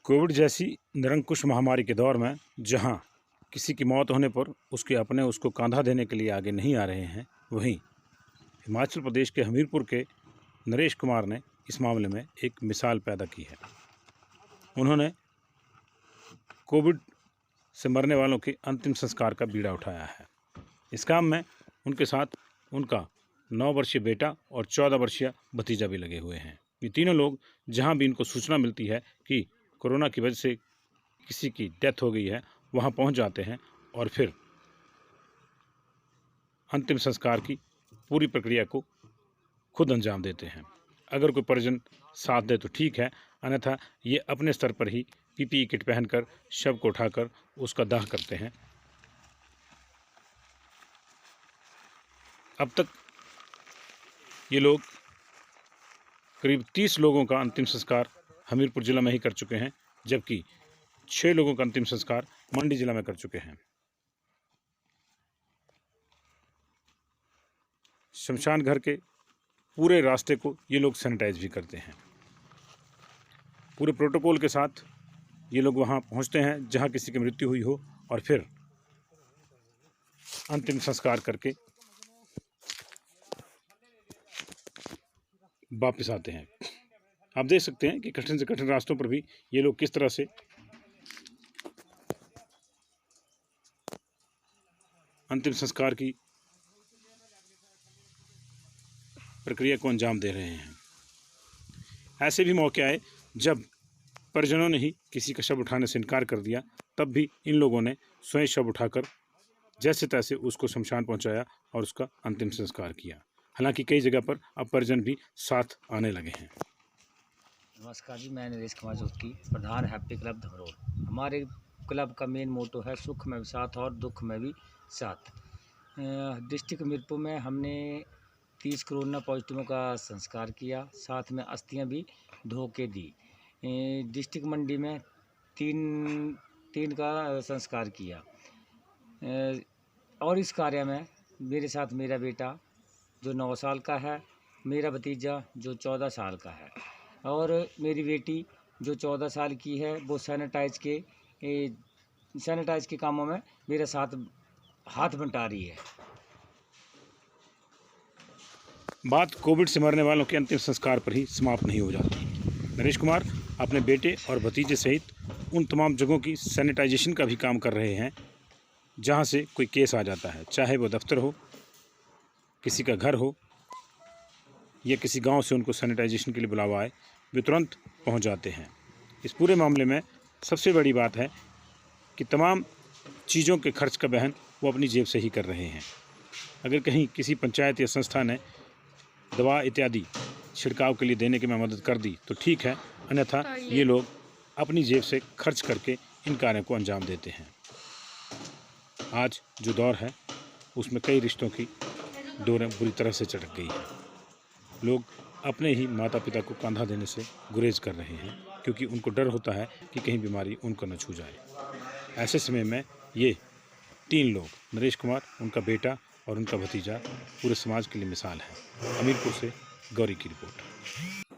Covid जैसी निरंकुश महामारी के दौर में जहां किसी की मौत होने पर उसके अपने उसको कंधा देने के लिए आगे नहीं आ रहे हैं, वहीं हिमाचल प्रदेश के हमीरपुर के नरेश कुमार ने इस मामले में एक मिसाल पैदा की है। उन्होंने कोविड से मरने वालों के अंतिम संस्कार का बीड़ा उठाया है। इस काम में उनके साथ उनका 9 वर्षीय बेटा और 14 वर्षीय भतीजा भी लगे हुए हैं। ये तीनों लोग जहां भी इनको सूचना मिलती है कि कोरोना की वजह से किसी की डेथ हो गई है, वहां पहुंच जाते हैं और फिर अंतिम संस्कार की पूरी प्रक्रिया को खुद अंजाम देते हैं। अगर कोई परिजन साथ दे तो ठीक है, अन्यथा ये अपने स्तर पर ही पीपीई किट पहनकर शव को उठाकर उसका दाह करते हैं। अब तक ये लोग करीब 30 लोगों का अंतिम संस्कार हमीरपुर जिला में ही कर चुके हैं, जबकि 6 लोगों का अंतिम संस्कार मंडी जिला में कर चुके हैं। शमशान घर के पूरे रास्ते को ये लोग सैनिटाइज भी करते हैं। पूरे प्रोटोकॉल के साथ ये लोग वहां पहुंचते हैं जहां किसी की मृत्यु हुई हो और फिर अंतिम संस्कार करके वापस आते हैं। आप देख सकते हैं कि कठिन से कठिन रास्तों पर भी ये लोग किस तरह से अंतिम संस्कार की प्रक्रिया को अंजाम दे रहे हैं। ऐसे भी मौके आए जब परिजनों ने ही किसी का शव उठाने से इनकार कर दिया, तब भी इन लोगों ने स्वयं शव उठाकर जैसे तैसे उसको शमशान पहुंचाया और उसका अंतिम संस्कार किया। हालांकि कई जगह पर अब परिजन भी साथ आने लगे हैं। नमस्कार जी, मैं नरेश कुमार जोशी, प्रधान हैप्पी क्लब धमरोड़। हमारे क्लब का मेन मोटो है सुख में भी साथ और दुख में भी साथ। डिस्ट्रिक्ट हमीरपुर में हमने 30 कोरोना पॉजिटिवों का संस्कार किया, साथ में अस्थियां भी धो के दी। डिस्ट्रिक्ट मंडी में तीन का संस्कार किया। और इस कार्य में मेरे साथ मेरा बेटा जो 9 साल का है, मेरा भतीजा जो 14 साल का है और मेरी बेटी जो 14 साल की है, वो सैनिटाइज के कामों में मेरे साथ हाथ बंटा रही है। बात कोविड से मरने वालों के अंतिम संस्कार पर ही समाप्त नहीं हो जाती। नरेश कुमार अपने बेटे और भतीजे सहित उन तमाम जगहों की सैनिटाइजेशन का भी काम कर रहे हैं जहां से कोई केस आ जाता है, चाहे वो दफ्तर हो, किसी का घर हो या किसी गांव से उनको सैनिटाइजेशन के लिए बुलावा आए, वे तुरंत पहुंच जाते हैं। इस पूरे मामले में सबसे बड़ी बात है कि तमाम चीज़ों के खर्च का वहन वो अपनी जेब से ही कर रहे हैं। अगर कहीं किसी पंचायत या संस्था ने दवा इत्यादि छिड़काव के लिए देने की मैं मदद कर दी तो ठीक है, अन्यथा ये लोग अपनी जेब से खर्च करके इन कार्यों को अंजाम देते हैं। आज जो दौर है उसमें कई रिश्तों की डोरें बुरी तरह से चटक गई हैं। लोग अपने ही माता पिता को कंधा देने से गुरेज कर रहे हैं क्योंकि उनको डर होता है कि कहीं बीमारी उनको न छू जाए। ऐसे समय में ये 3 लोग, नरेश कुमार, उनका बेटा और उनका भतीजा, पूरे समाज के लिए मिसाल है। हमीरपुर से गौरी की रिपोर्ट।